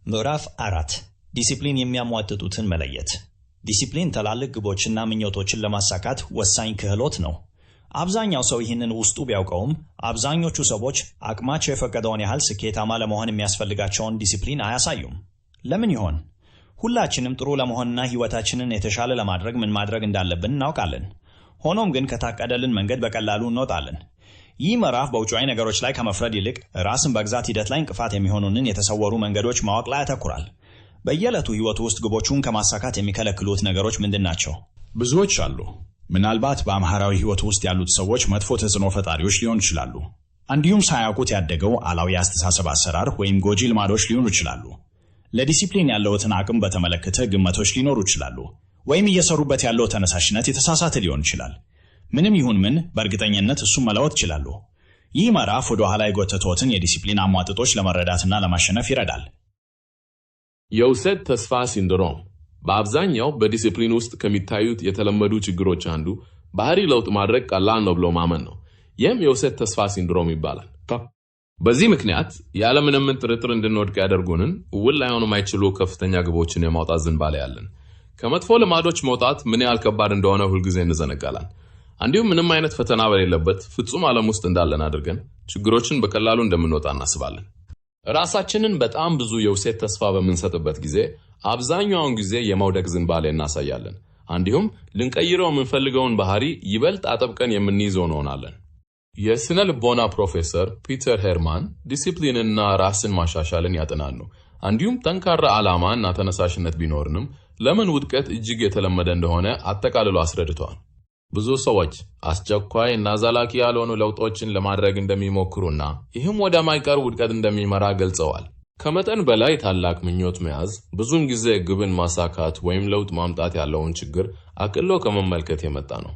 ምዕራፍ 4 ዲሲፕሊን የሚያሟጥጡትን መለየት። ዲሲፕሊን ትላልቅ ግቦችና ምኞቶችን ለማሳካት ወሳኝ ክህሎት ነው። አብዛኛው ሰው ይህንን ውስጡ ቢያውቀውም አብዛኞቹ ሰዎች አቅማቸው የፈቀደውን ያህል ስኬታማ ለመሆን የሚያስፈልጋቸውን ዲሲፕሊን አያሳዩም። ለምን ይሆን? ሁላችንም ጥሩ ለመሆንና ህይወታችንን የተሻለ ለማድረግ ምን ማድረግ እንዳለብን እናውቃለን። ሆኖም ግን ከታቀደልን መንገድ በቀላሉ እንወጣለን። ይህ ምዕራፍ በውጫዊ ነገሮች ላይ ከመፍረድ ይልቅ ራስን በግዛት ሂደት ላይ እንቅፋት የሚሆኑንን የተሰወሩ መንገዶች ማወቅ ላይ ያተኩራል። በየዕለቱ ህይወቱ ውስጥ ግቦቹን ከማሳካት የሚከለክሉት ነገሮች ምንድን ናቸው? ብዙዎች አሉ። ምናልባት በማህበራዊ ህይወቱ ውስጥ ያሉት ሰዎች መጥፎ ተጽዕኖ ፈጣሪዎች ሊሆኑ ይችላሉ። እንዲሁም ሳያውቁት ያደገው አላዊ አስተሳሰብ አሰራር ወይም ጎጂ ልማዶች ሊሆኑ ይችላሉ። ለዲሲፕሊን ያለውትን አቅም በተመለከተ ግምቶች ሊኖሩ ይችላሉ። ወይም እየሰሩበት ያለው ተነሳሽነት የተሳሳተ ሊሆን ይችላል። ምንም ይሁን ምን በእርግጠኝነት እሱን መለወጥ ይችላሉ። ይህ ምዕራፍ ወደ ኋላ የጎተቶትን የዲሲፕሊን አሟጥጦች ለመረዳትና ለማሸነፍ ይረዳል። የውሰት ተስፋ ሲንድሮም በአብዛኛው በዲሲፕሊን ውስጥ ከሚታዩት የተለመዱ ችግሮች አንዱ ባህሪ ለውጥ ማድረግ ቀላል ነው ብሎ ማመን ነው። ይህም የውሰት ተስፋ ሲንድሮም ይባላል። በዚህ ምክንያት ያለምንም ጥርጥር እንድንወድቅ ያደርጉንን ውል ላይሆኑ የማይችሉ ከፍተኛ ግቦችን የማውጣት ዝንባሌ ያለን። ከመጥፎ ልማዶች መውጣት ምን ያህል ከባድ እንደሆነ ሁልጊዜ እንዘነጋለን። እንዲሁም ምንም አይነት ፈተና በሌለበት ፍጹም ዓለም ውስጥ እንዳለን አድርገን ችግሮችን በቀላሉ እንደምንወጣ እናስባለን። ራሳችንን በጣም ብዙ የውሰት ተስፋ በምንሰጥበት ጊዜ አብዛኛውን ጊዜ የመውደቅ ዝንባሌ እናሳያለን። እንዲሁም ልንቀይረው የምንፈልገውን ባህሪ ይበልጥ አጥብቀን የምንይዘው እንሆናለን። የስነ ልቦና ፕሮፌሰር ፒተር ሄርማን ዲሲፕሊንና ራስን ማሻሻልን ያጠናሉ። እንዲሁም ጠንካራ ዓላማ እና ተነሳሽነት ቢኖርንም ለምን ውድቀት እጅግ የተለመደ እንደሆነ አጠቃልሎ አስረድተዋል። ብዙ ሰዎች አስቸኳይ እና ዘላቂ ያልሆኑ ለውጦችን ለማድረግ እንደሚሞክሩና ይህም ወደ ማይቀር ውድቀት እንደሚመራ ገልጸዋል። ከመጠን በላይ ታላቅ ምኞት መያዝ ብዙውን ጊዜ ግብን ማሳካት ወይም ለውጥ ማምጣት ያለውን ችግር አቅሎ ከመመልከት የመጣ ነው።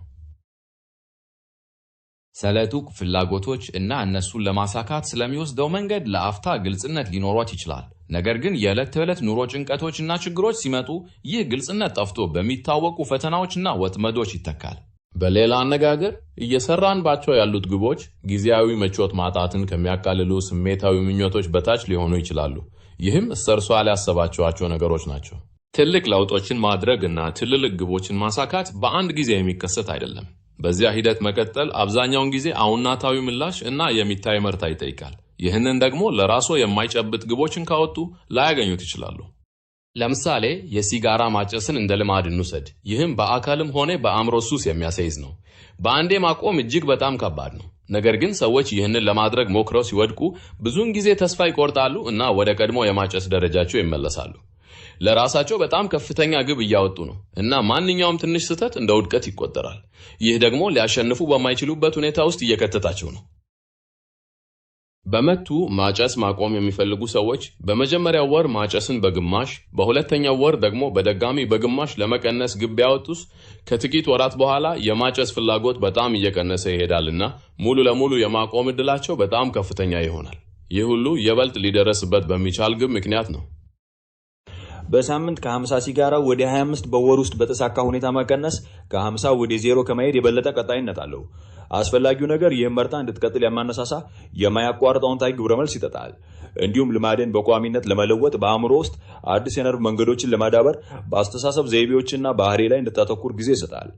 ሰለጡቅ ፍላጎቶች እና እነሱን ለማሳካት ስለሚወስደው መንገድ ለአፍታ ግልጽነት ሊኖሯት ይችላል። ነገር ግን የዕለት ተዕለት ኑሮ ጭንቀቶች እና ችግሮች ሲመጡ ይህ ግልጽነት ጠፍቶ በሚታወቁ ፈተናዎችና ወጥመዶች ይተካል። በሌላ አነጋገር እየሰራንባቸው ያሉት ግቦች ጊዜያዊ ምቾት ማጣትን ከሚያቃልሉ ስሜታዊ ምኞቶች በታች ሊሆኑ ይችላሉ። ይህም እርሷ ያላሰባቸዋቸው ነገሮች ናቸው። ትልቅ ለውጦችን ማድረግ እና ትልልቅ ግቦችን ማሳካት በአንድ ጊዜ የሚከሰት አይደለም። በዚያ ሂደት መቀጠል አብዛኛውን ጊዜ አውናታዊ ምላሽ እና የሚታይ መርታ ይጠይቃል። ይህንን ደግሞ ለራስዎ የማይጨብጥ ግቦችን ካወጡ ላያገኙት ይችላሉ። ለምሳሌ የሲጋራ ማጨስን እንደ ልማድ እንውሰድ። ይህም በአካልም ሆነ በአእምሮ ሱስ የሚያስይዝ ነው። በአንዴ ማቆም እጅግ በጣም ከባድ ነው። ነገር ግን ሰዎች ይህንን ለማድረግ ሞክረው ሲወድቁ ብዙውን ጊዜ ተስፋ ይቆርጣሉ እና ወደ ቀድሞ የማጨስ ደረጃቸው ይመለሳሉ። ለራሳቸው በጣም ከፍተኛ ግብ እያወጡ ነው እና ማንኛውም ትንሽ ስህተት እንደ ውድቀት ይቆጠራል። ይህ ደግሞ ሊያሸንፉ በማይችሉበት ሁኔታ ውስጥ እየከተታቸው ነው። በመቱ ማጨስ ማቆም የሚፈልጉ ሰዎች በመጀመሪያው ወር ማጨስን በግማሽ፣ በሁለተኛው ወር ደግሞ በድጋሚ በግማሽ ለመቀነስ ግብ ቢያወጡስ ከጥቂት ወራት በኋላ የማጨስ ፍላጎት በጣም እየቀነሰ ይሄዳልና ሙሉ ለሙሉ የማቆም ዕድላቸው በጣም ከፍተኛ ይሆናል። ይህ ሁሉ ይበልጥ ሊደረስበት በሚቻል ግብ ምክንያት ነው። በሳምንት ከ50 ሲጋራ ወደ 25 በወር ውስጥ በተሳካ ሁኔታ መቀነስ ከ50 ወደ 0 ከመሄድ የበለጠ ቀጣይነት አለው። አስፈላጊው ነገር ይህን መርታ እንድትቀጥል የማነሳሳ የማያቋርጠውን ታይ ግብረ መልስ ይሰጣል። እንዲሁም ልማድን በቋሚነት ለመለወጥ በአእምሮ ውስጥ አዲስ የነርቭ መንገዶችን ለማዳበር በአስተሳሰብ ዘይቤዎችና ባህሪ ላይ እንድታተኩር ጊዜ ይሰጣል።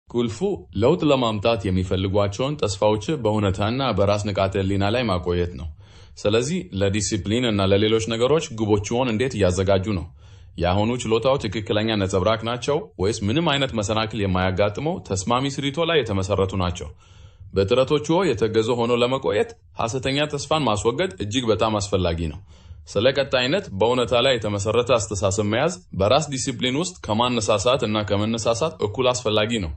ቁልፉ ለውጥ ለማምጣት የሚፈልጓቸውን ተስፋዎች በእውነታና በራስ ንቃተ ህሊና ላይ ማቆየት ነው። ስለዚህ ለዲሲፕሊን እና ለሌሎች ነገሮች ግቦችዎን እንዴት እያዘጋጁ ነው? የአሁኑ ችሎታው ትክክለኛ ነጸብራቅ ናቸው ወይስ ምንም አይነት መሰናክል የማያጋጥመው ተስማሚ ስሪቶ ላይ የተመሰረቱ ናቸው? በጥረቶችዎ የተገዙ ሆኖ ለመቆየት ሐሰተኛ ተስፋን ማስወገድ እጅግ በጣም አስፈላጊ ነው። ስለ ቀጣይነት በእውነታ ላይ የተመሰረተ አስተሳሰብ መያዝ በራስ ዲሲፕሊን ውስጥ ከማነሳሳት እና ከመነሳሳት እኩል አስፈላጊ ነው።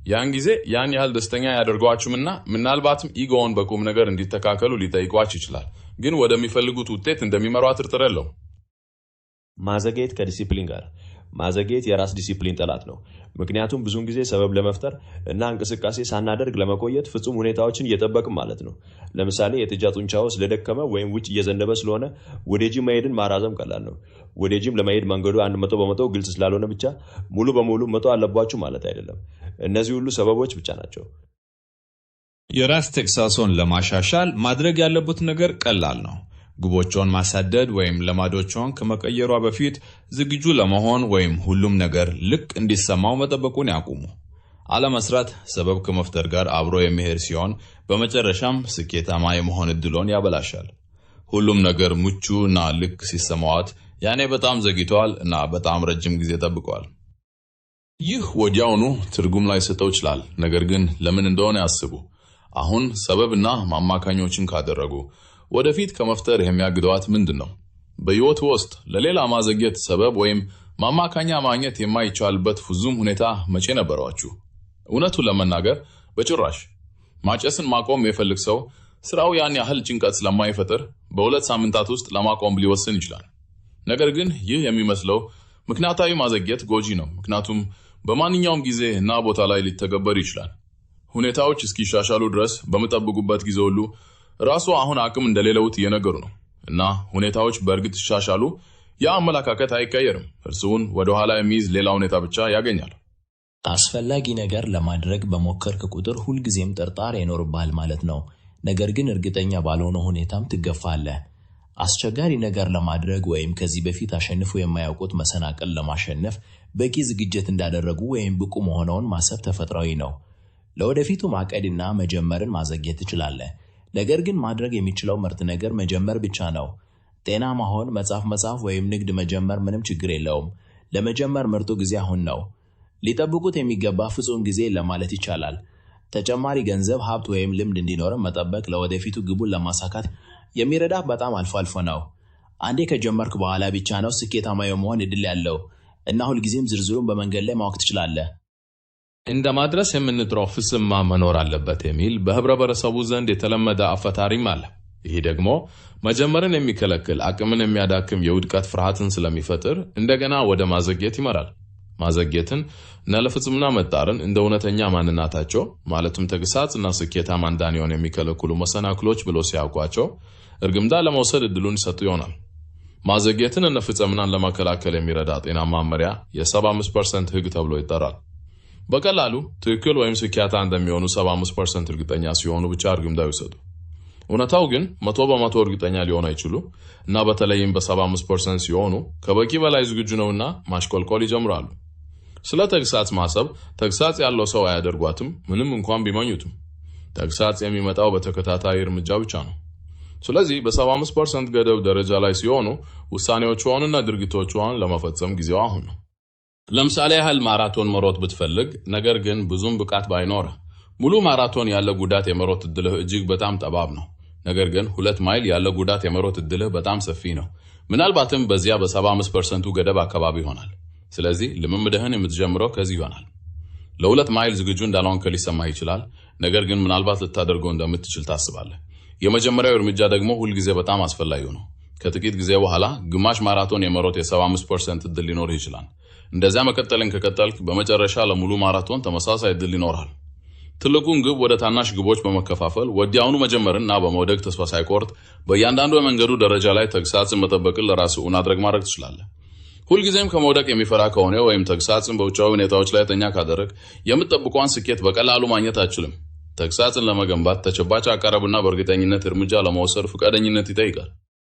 ያን ጊዜ ያን ያህል ደስተኛ ያደርጓችሁምና ምናልባትም ኢጎውን በቁም ነገር እንዲተካከሉ ሊጠይቋችሁ ይችላል፣ ግን ወደሚፈልጉት ውጤት እንደሚመሩ ጥርጥር የለውም። ማዘግየት ከዲሲፕሊን ጋር ማዘግየት የራስ ዲሲፕሊን ጠላት ነው። ምክንያቱም ብዙውን ጊዜ ሰበብ ለመፍጠር እና እንቅስቃሴ ሳናደርግ ለመቆየት ፍጹም ሁኔታዎችን እየጠበቅን ማለት ነው። ለምሳሌ የጥጃ ጡንቻው ስለደከመ ወይም ውጭ እየዘነበ ስለሆነ ወደ ጂም መሄድን ማራዘም ቀላል ነው። ወደ ጂም ለመሄድ መንገዱ 100% ግልጽ ስላልሆነ ብቻ ሙሉ በሙሉ መተው አለባችሁ ማለት አይደለም። እነዚህ ሁሉ ሰበቦች ብቻ ናቸው። የራስ ቴክሳሶን ለማሻሻል ማድረግ ያለበት ነገር ቀላል ነው። ግቦቿን ማሳደድ ወይም ልማዶቿን ከመቀየሯ በፊት ዝግጁ ለመሆን ወይም ሁሉም ነገር ልክ እንዲሰማው መጠበቁን ያቁሙ። አለመስራት ሰበብ ከመፍጠር ጋር አብሮ የሚሄድ ሲሆን በመጨረሻም ስኬታማ የመሆን እድሎን ያበላሻል። ሁሉም ነገር ምቹ እና ልክ ሲሰማዋት ያኔ በጣም ዘግይተዋል እና በጣም ረጅም ጊዜ ጠብቀዋል። ይህ ወዲያውኑ ትርጉም ላይ ሰጠው ይችላል፣ ነገር ግን ለምን እንደሆነ ያስቡ። አሁን ሰበብና ማማካኞችን ካደረጉ ወደፊት ከመፍጠር የሚያግደዋት ምንድነው? በህይወት ውስጥ ለሌላ ማዘግየት ሰበብ ወይም ማማካኛ ማግኘት የማይቻልበት ፍጹም ሁኔታ መቼ ነበራችሁ? እውነቱን ለመናገር በጭራሽ። ማጨስን ማቆም የሚፈልግ ሰው ስራው ያን ያህል ጭንቀት ስለማይፈጥር በ2 ሳምንታት ውስጥ ለማቆም ሊወስን ይችላል። ነገር ግን ይህ የሚመስለው ምክንያታዊ ማዘግየት ጎጂ ነው፣ ምክንያቱም በማንኛውም ጊዜ እና ቦታ ላይ ሊተገበር ይችላል። ሁኔታዎች እስኪሻሻሉ ድረስ በመጠብቁበት ጊዜ ሁሉ ራሱ አሁን አቅም እንደሌለውት እየነገሩ ነው እና ሁኔታዎች በእርግጥ ይሻሻሉ፣ ያ አመለካከት አይቀየርም። እርሱን ወደ ኋላ የሚይዝ ሌላ ሁኔታ ብቻ ያገኛል። አስፈላጊ ነገር ለማድረግ በሞከርክ ቁጥር ሁልጊዜም ጥርጣሬ ይኖርብሃል ማለት ነው። ነገር ግን እርግጠኛ ባልሆነ ሁኔታም ትገፋለህ። አስቸጋሪ ነገር ለማድረግ ወይም ከዚህ በፊት አሸንፎ የማያውቁት መሰናቀል ለማሸነፍ በቂ ዝግጅት እንዳደረጉ ወይም ብቁ መሆነውን ማሰብ ተፈጥሯዊ ነው። ለወደፊቱ ማቀድና መጀመርን ማዘግየት ትችላለህ። ነገር ግን ማድረግ የሚችለው ምርጥ ነገር መጀመር ብቻ ነው። ጤና መሆን፣ መጻፍ ወይም ንግድ መጀመር ምንም ችግር የለውም። ለመጀመር ምርጡ ጊዜ አሁን ነው። ሊጠብቁት የሚገባ ፍጹም ጊዜ ለማለት ይቻላል። ተጨማሪ ገንዘብ፣ ሀብት ወይም ልምድ እንዲኖርም መጠበቅ ለወደፊቱ ግቡን ለማሳካት የሚረዳ በጣም አልፎ አልፎ ነው። አንዴ ከጀመርክ በኋላ ብቻ ነው ስኬታማ የመሆን እድል ያለው እና ሁልጊዜም ዝርዝሩን በመንገድ ላይ ማወቅ ትችላለህ። እንደ ማድረስ የምንጥረው ፍስማ መኖር አለበት የሚል በህብረተሰቡ ዘንድ የተለመደ አፈታሪም አለ። ይህ ደግሞ መጀመርን የሚከለክል አቅምን የሚያዳክም የውድቀት ፍርሃትን ስለሚፈጥር እንደገና ወደ ማዘግየት ይመራል። ማዘግየትን እና ለፍጽምና መጣርን እንደ እውነተኛ ማንነታቸው ማለትም ተግሳጽ እና ስኬታማ እንዳንሆን የሚከለክሉ መሰናክሎች ብሎ ሲያውቋቸው እርግምዳ ለመውሰድ እድሉን ይሰጡ ይሆናል። ማዘግየትን እና ፍጽምናን ለመከላከል የሚረዳ ጤናማ መመሪያ የ75% ህግ ተብሎ ይጠራል። በቀላሉ ትክክል ወይም ስኬታማ እንደሚሆኑ 75% እርግጠኛ ሲሆኑ ብቻ እርግምዳ ይውሰዱ። እውነታው ግን 100% እርግጠኛ ሊሆን አይችሉ እና በተለይም በ75% ሲሆኑ ከበቂ በላይ ዝግጁ ነውና ማሽቆልቆል ይጀምራሉ። ስለ ተግሳጽ ማሰብ ተግሳጽ ያለው ሰው አያደርጓትም፣ ምንም እንኳን ቢመኙትም። ተግሳጽ የሚመጣው በተከታታይ እርምጃ ብቻ ነው። ስለዚህ በ75% ገደብ ደረጃ ላይ ሲሆኑ ውሳኔዎቿንና ድርጊቶቿን ለመፈጸም ጊዜው አሁን ነው። ለምሳሌ ያህል ማራቶን መሮጥ ብትፈልግ ነገር ግን ብዙም ብቃት ባይኖርህ ሙሉ ማራቶን ያለ ጉዳት የመሮጥ እድልህ እጅግ በጣም ጠባብ ነው። ነገር ግን 2 ማይል ያለ ጉዳት የመሮጥ እድልህ በጣም ሰፊ ነው። ምናልባትም በዚያ በ75% ገደብ አካባቢ ይሆናል። ስለዚህ ልምምድህን የምትጀምረው ከዚህ ይሆናል። ለ2 ማይል ዝግጁ እንዳልሆንክ ሊሰማህ ይችላል፣ ነገር ግን ምናልባት ልታደርገው እንደምትችል ታስባለህ። የመጀመሪያው እርምጃ ደግሞ ሁልጊዜ በጣም አስፈላጊው ነው። ከጥቂት ጊዜ በኋላ ግማሽ ማራቶን የመሮጥ የ75% እድል ሊኖር ይችላል። እንደዚያ መቀጠልን ከቀጠልክ በመጨረሻ ለሙሉ ማራቶን ተመሳሳይ እድል ይኖራል። ትልቁን ግብ ወደ ታናሽ ግቦች በመከፋፈል ወዲያውኑ መጀመርና በመውደቅ ተስፋ ሳይቆርጥ በእያንዳንዱ የመንገዱ ደረጃ ላይ ተግሳጽን መጠበቅን ለራስህ አድርግ ማድረግ ትችላለህ። ሁልጊዜም ከመውደቅ የሚፈራ ከሆነ ወይም ተግሳጽን በውጫዊ ሁኔታዎች ላይ ተኛ ካደረግ የምትጠብቀውን ስኬት በቀላሉ ማግኘት አትችልም። ተግሳጽን ለመገንባት ተጨባጭ አቀራረብና በእርግጠኝነት እርምጃ ለመውሰድ ፈቃደኝነት ይጠይቃል።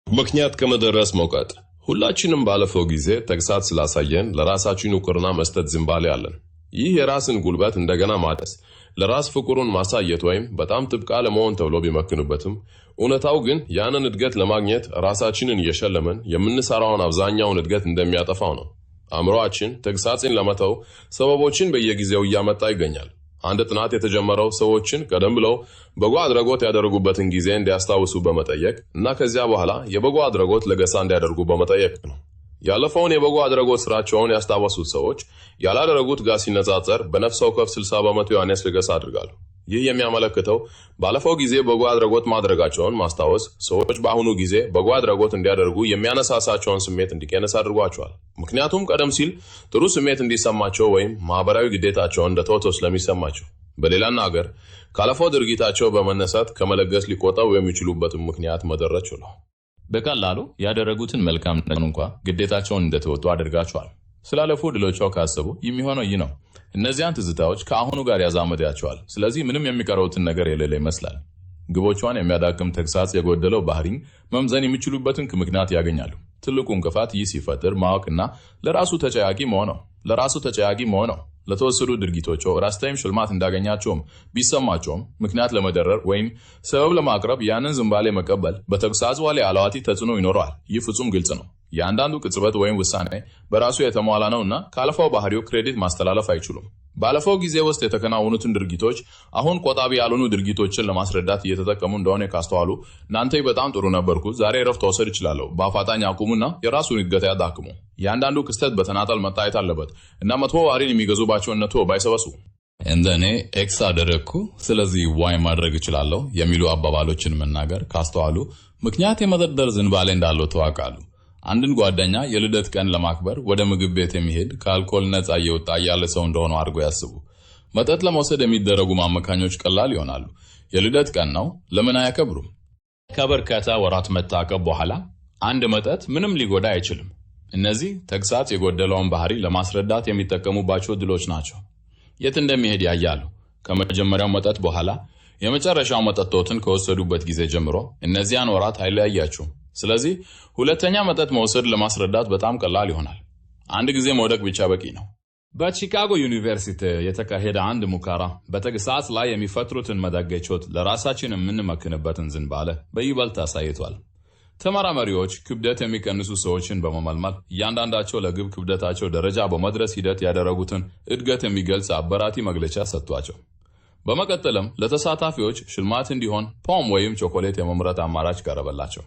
ምክንያት ከመደረስ መውቀጥ። ሁላችንም ባለፈው ጊዜ ተግሳጽ ስላሳየን ለራሳችን እውቅና መስጠት ዝንባሌ አለን። ይህ የራስን ጉልበት እንደገና ማደስ፣ ለራስ ፍቅሩን ማሳየት ወይም በጣም ጥብቅ ለመሆን ተብሎ ቢመክኑበትም እውነታው ግን ያንን እድገት ለማግኘት ራሳችንን እየሸለመን የምንሰራውን አብዛኛውን እድገት እንደሚያጠፋው ነው። አእምሮአችን ተግሳጽን ለመተው ሰበቦችን በየጊዜው እያመጣ ይገኛል። አንድ ጥናት የተጀመረው ሰዎችን ቀደም ብለው በጎ አድራጎት ያደረጉበትን ጊዜ እንዲያስታውሱ በመጠየቅ እና ከዚያ በኋላ የበጎ አድራጎት ለገሳ እንዲያደርጉ በመጠየቅ ነው። ያለፈውን የበጎ አድራጎት ስራቸውን ያስታወሱት ሰዎች ያላደረጉት ጋር ሲነጻጸር በነፍስ ወከፍ 60% ያነሰ ለገሳ አድርጋሉ። ይህ የሚያመለክተው ባለፈው ጊዜ በጎ አድራጎት ማድረጋቸውን ማስታወስ ሰዎች በአሁኑ ጊዜ በጎ አድራጎት እንዲያደርጉ የሚያነሳሳቸውን ስሜት እንዲቀንስ አድርጓቸዋል። ምክንያቱም ቀደም ሲል ጥሩ ስሜት እንዲሰማቸው ወይም ማህበራዊ ግዴታቸውን እንደተወሰኑ ስለሚሰማቸው። በሌላ አገር ካለፈው ድርጊታቸው በመነሳት ከመለገስ ሊቆጠቡ የሚችሉበትን ምክንያት መደረች ነው። በቀላሉ ያደረጉትን መልካም ነገር እንኳን ግዴታቸውን እንደተወጡ አድርጋቸዋል። ስላለፉ ድሎቻቸው ካሰቡ የሚሆነው ይህ ነው። እነዚያን ትዝታዎች ከአሁኑ ጋር ያዛመዳቸዋል። ስለዚህ ምንም የሚቀረውትን ነገር የሌለ ይመስላል። ግቦቿን የሚያዳክም ተግሳጽ የጎደለው ባህሪን መምዘን የሚችሉበትን ምክንያት ያገኛሉ። ትልቁ እንቅፋት ይህ ሲፈጥር ማወቅና ለራሱ ተጨያቂ መሆን ነው። ለተወሰዱ ድርጊቶች ራስ ታይም ሽልማት እንዳገኛቸውም ቢሰማቸውም ምክንያት ለመደረር ወይም ሰበብ ለማቅረብ ያንን ዝንባሌ መቀበል በተግሳጽ ላይ አላዋቲ ተጽዕኖ ይኖረዋል። ይህ ፍጹም ግልጽ ነው። የአንዳንዱ ቅጽበት ወይም ውሳኔ በራሱ የተሟላ ነውና ካለፈው ባህሪው ክሬዲት ማስተላለፍ አይችሉም። ባለፈው ጊዜ ውስጥ የተከናወኑትን ድርጊቶች አሁን ቆጣቢ ያልሆኑ ድርጊቶችን ለማስረዳት እየተጠቀሙ እንደሆነ ካስተዋሉ እናንተ በጣም ጥሩ ነበርኩ፣ ዛሬ ረፍት ወሰድ ይችላል፣ በአፋጣኝ አቁሙና የራሱን እድገት ያዳክሙ። የአንዳንዱ ክስተት በተናጠል መታየት አለበት እና መጥፎ ባህሪን የሚገዙባቸው እነቶ ባይሰበሱ እንደኔ ኤክስ አደረግኩ ስለዚህ ዋይ ማድረግ እችላለሁ የሚሉ አባባሎችን መናገር ካስተዋሉ ምክንያት የመደርደር ዝንባሌ እንዳለው ተዋቃሉ። አንድን ጓደኛ የልደት ቀን ለማክበር ወደ ምግብ ቤት የሚሄድ ከአልኮል ነፃ እየወጣ ያለ ሰው እንደሆነ አድርጎ ያስቡ። መጠጥ ለመውሰድ የሚደረጉ ማመካኞች ቀላል ይሆናሉ። የልደት ቀን ነው፣ ለምን አያከብሩም? ከበርካታ ወራት መታቀብ በኋላ አንድ መጠጥ ምንም ሊጎዳ አይችልም። እነዚህ ተግሳጽ የጎደለውን ባህሪ ለማስረዳት የሚጠቀሙባቸው ድሎች ናቸው። የት እንደሚሄድ ያያሉ። ከመጀመሪያው መጠጥ በኋላ የመጨረሻው መጠጦትን ከወሰዱበት ጊዜ ጀምሮ እነዚያን ወራት አይለያያቸውም። ስለዚህ ሁለተኛ መጠጥ መውሰድ ለማስረዳት በጣም ቀላል ይሆናል። አንድ ጊዜ መውደቅ ብቻ በቂ ነው። በቺካጎ ዩኒቨርሲቲ የተካሄደ አንድ ሙከራ በተግሳጽ ላይ የሚፈጥሩትን መደገቾት ለራሳችን የምንመክንበትን ዝንባሌ በይበልጥ አሳይቷል። ተመራማሪዎች ክብደት የሚቀንሱ ሰዎችን በመመልመል እያንዳንዳቸው ለግብ ክብደታቸው ደረጃ በመድረስ ሂደት ያደረጉትን እድገት የሚገልጽ አበራቲ መግለጫ ሰጥቷቸው፣ በመቀጠልም ለተሳታፊዎች ሽልማት እንዲሆን ፖም ወይም ቾኮሌት የመምረጥ አማራጭ ቀረበላቸው።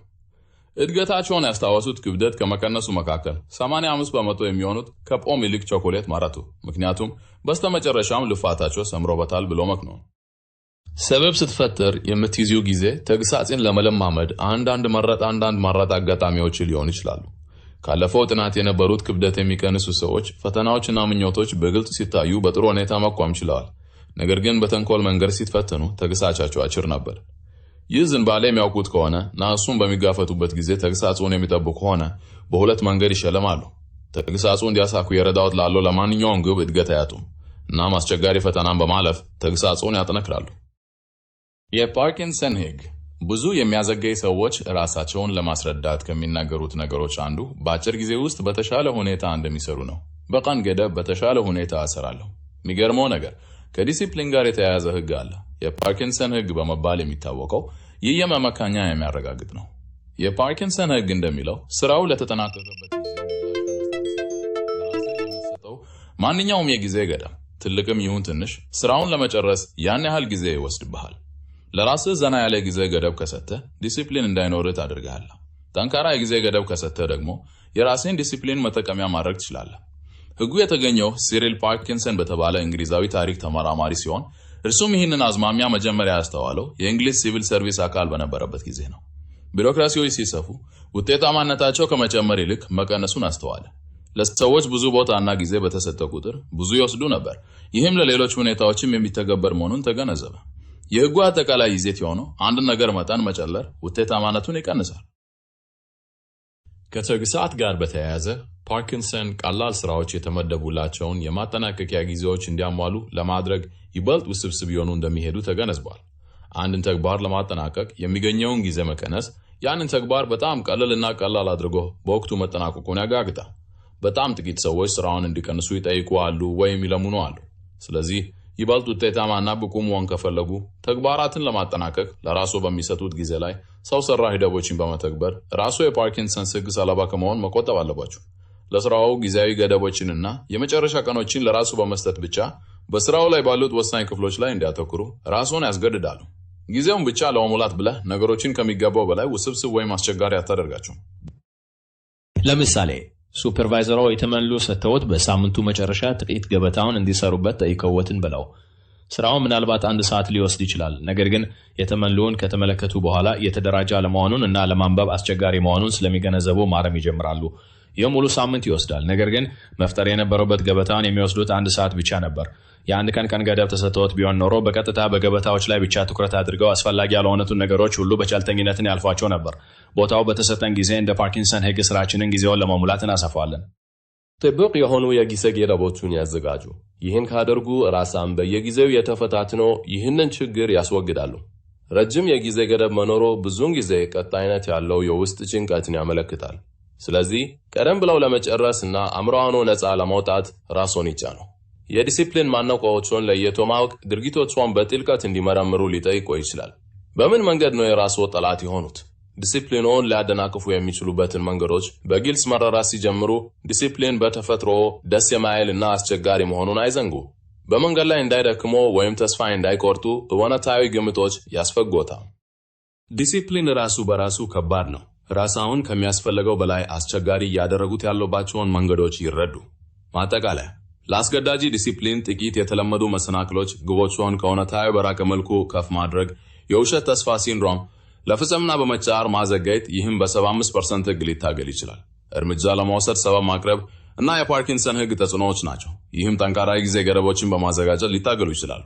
እድገታቸውን ያስታወሱት ክብደት ከመቀነሱ መካከል 85% የሚሆኑት ከፖም ይልቅ ቾኮሌት መረጡ። ምክንያቱም በስተመጨረሻም ልፋታቸው ሰምሮበታል ብሎ መክኖ። ሰበብ ስትፈጥር የምትይዙ ጊዜ ተግሳጽን ለመለማመድ አንዳንድ መረጥ አጋጣሚዎች ሊሆኑ ይችላሉ። ካለፈው ጥናት የነበሩት ክብደት የሚቀንሱ ሰዎች ፈተናዎችና ምኞቶች በግልጽ ሲታዩ በጥሩ ሁኔታ መቋም ችለዋል። ነገር ግን በተንኮል መንገድ ሲፈተኑ ተግሳቻቸው አጭር ነበር። ይህ ዝንባሌ የሚያውቁት ከሆነ እና እሱን በሚጋፈጡበት ጊዜ ተግሳጹን የሚጠብቁ ከሆነ በሁለት መንገድ ይሸለማሉ። ተግሳጹ እንዲያሳኩ የረዳውት ላለው ለማንኛውም ግብ እድገት አያጡም። እናም አስቸጋሪ ፈተናን በማለፍ ተግሳጹን ያጠነክራሉ። የፓርኪንሰን ሕግ ብዙ የሚያዘገይ ሰዎች ራሳቸውን ለማስረዳት ከሚናገሩት ነገሮች አንዱ በአጭር ጊዜ ውስጥ በተሻለ ሁኔታ እንደሚሰሩ ነው። በቀን ገደብ በተሻለ ሁኔታ እሰራለሁ። የሚገርመው ነገር ከዲሲፕሊን ጋር የተያያዘ ሕግ አለ። የፓርኪንሰን ሕግ በመባል የሚታወቀው ይህ የመመካኛ የሚያረጋግጥ ነው። የፓርኪንሰን ሕግ እንደሚለው ስራው ለተጠናቀቀበት የሚሰጠው ማንኛውም የጊዜ ገደብ ትልቅም ይሁን ትንሽ ስራውን ለመጨረስ ያን ያህል ጊዜ ይወስድብሃል። ለራስህ ዘና ያለ ጊዜ ገደብ ከሰጠህ ዲሲፕሊን እንዳይኖርህ ታደርግሃለህ። ጠንካራ የጊዜ ገደብ ከሰጠህ ደግሞ የራስህን ዲሲፕሊን መጠቀሚያ ማድረግ ትችላለህ። ሕጉ የተገኘው ሲሪል ፓርኪንሰን በተባለ እንግሊዛዊ ታሪክ ተመራማሪ ሲሆን እርሱም ይህንን አዝማሚያ መጀመሪያ ያስተዋለው የእንግሊዝ ሲቪል ሰርቪስ አካል በነበረበት ጊዜ ነው። ቢሮክራሲዎች ሲሰፉ ውጤታማነታቸው ከመጨመር ይልቅ መቀነሱን አስተዋለ። ለሰዎች ብዙ ቦታና ጊዜ በተሰጠ ቁጥር ብዙ ይወስዱ ነበር። ይህም ለሌሎች ሁኔታዎችም የሚተገበር መሆኑን ተገነዘበ። የሕጉ አጠቃላይ ይዘት የሆነው አንድ ነገር መጠን መጨመር ውጤታማነቱን ይቀንሳል። ከተግሳጽ ጋር በተያያዘ ፓርኪንሰን ቀላል ስራዎች የተመደቡላቸውን የማጠናቀቂያ ጊዜዎች እንዲያሟሉ ለማድረግ ይበልጥ ውስብስብ የሆኑ እንደሚሄዱ ተገነዝቧል። አንድን ተግባር ለማጠናቀቅ የሚገኘውን ጊዜ መቀነስ ያንን ተግባር በጣም ቀላል አድርጎ በወቅቱ መጠናቀቁን ያጋግጣል። በጣም ጥቂት ሰዎች ስራውን እንዲቀንሱ ይጠይቁ አሉ ወይም ይለምኑ አሉ። ስለዚህ ይበልጥ ውጤታማና ብቁ መሆን ከፈለጉ ተግባራትን ለማጠናቀቅ ለራሱ በሚሰጡት ጊዜ ላይ ሰው ሰራሽ ደቦችን በመተግበር ራሱ የፓርኪንሰን ሕግ ሰለባ ከመሆን መቆጠብ አለባቸው። ለስራው ጊዜያዊ ገደቦችንና የመጨረሻ ቀኖችን ለራሱ በመስጠት ብቻ በስራው ላይ ባሉት ወሳኝ ክፍሎች ላይ እንዲያተኩሩ ራሱን ያስገድዳሉ። ጊዜውን ብቻ ለመሙላት ብለህ ነገሮችን ከሚገባው በላይ ውስብስብ ወይም አስቸጋሪ አታደርጋቸው። ለምሳሌ ሱፐርቫይዘሩ የተመሉ ሰጥተውት በሳምንቱ መጨረሻ ጥቂት ገበታውን እንዲሰሩበት ጠይቀውትን ብለው ስራው ምናልባት 1 ሰዓት ሊወስድ ይችላል። ነገር ግን የተመሉውን ከተመለከቱ በኋላ የተደራጀ አለመሆኑን እና ለማንበብ አስቸጋሪ መሆኑን ስለሚገነዘቡ ማረም ይጀምራሉ። ይህ ሙሉ ሳምንት ይወስዳል። ነገር ግን መፍጠር የነበረበት ገበታውን የሚወስዱት 1 ሰዓት ብቻ ነበር። የአንድ ቀን ገደብ ተሰጥቶት ቢሆን ኖሮ በቀጥታ በገበታዎች ላይ ብቻ ትኩረት አድርገው አስፈላጊ ያልሆኑትን ነገሮች ሁሉ በቸልተኝነትን ያልፏቸው ነበር። ቦታው በተሰጠን ጊዜ እንደ ፓርኪንሰን ሕግ ስራችንን ጊዜውን ለመሙላት እናሰፋዋለን። ጥብቅ የሆኑ የጊዜ ገደቦችን ያዘጋጁ። ይህን ካደርጉ ራስን በየጊዜው የተፈታትነው ይህንን ችግር ያስወግዳሉ። ረጅም የጊዜ ገደብ መኖሩ ብዙውን ጊዜ ቀጣይነት ያለው የውስጥ ጭንቀትን ያመለክታል። ስለዚህ ቀደም ብለው ለመጨረስና አእምሮአኖ ነፃ ለማውጣት ራስዎን ይጫኑ። የዲሲፕሊን ማነቆዎችን ለይቶ ማወቅ ድርጊቶችን በጥልቀት እንዲመረምሩ ሊጠይቆ ይችላል። በምን መንገድ ነው የራስዎ ጠላት የሆኑት? ዲሲፕሊኖን ሊያደናቅፉ የሚችሉበትን መንገዶች በግልጽ መረዳት ሲጀምሩ ዲሲፕሊን በተፈጥሮ ደስ የማይልና አስቸጋሪ መሆኑን አይዘንጉ። በመንገድ ላይ እንዳይደክሞ ወይም ተስፋ እንዳይቆርጡ እውነታዊ ግምቶች ያስፈጎታል። ዲሲፕሊን ራሱ በራሱ ከባድ ነው። ራስዎን ከሚያስፈልገው በላይ አስቸጋሪ እያደረጉት ያለባቸውን መንገዶች ይረዱ። ማጠቃለያ፣ ለአስገዳጅ ዲሲፕሊን ጥቂት የተለመዱ መሰናክሎች ግቦችን ከእውነታዊ በራቀ መልኩ ከፍ ማድረግ፣ የውሸት ተስፋ ሲንድሮም፣ ለፍጽምና በመጫር ማዘጋየት፣ ይህም በ75% ህግ ሊታገል ይችላል። እርምጃ ለመውሰድ ሰበብ ማቅረብ እና የፓርኪንሰን ህግ ተጽዕኖዎች ናቸው። ይህም ጠንካራ ጊዜ ገደቦችን በማዘጋጀት ሊታገሉ ይችላሉ።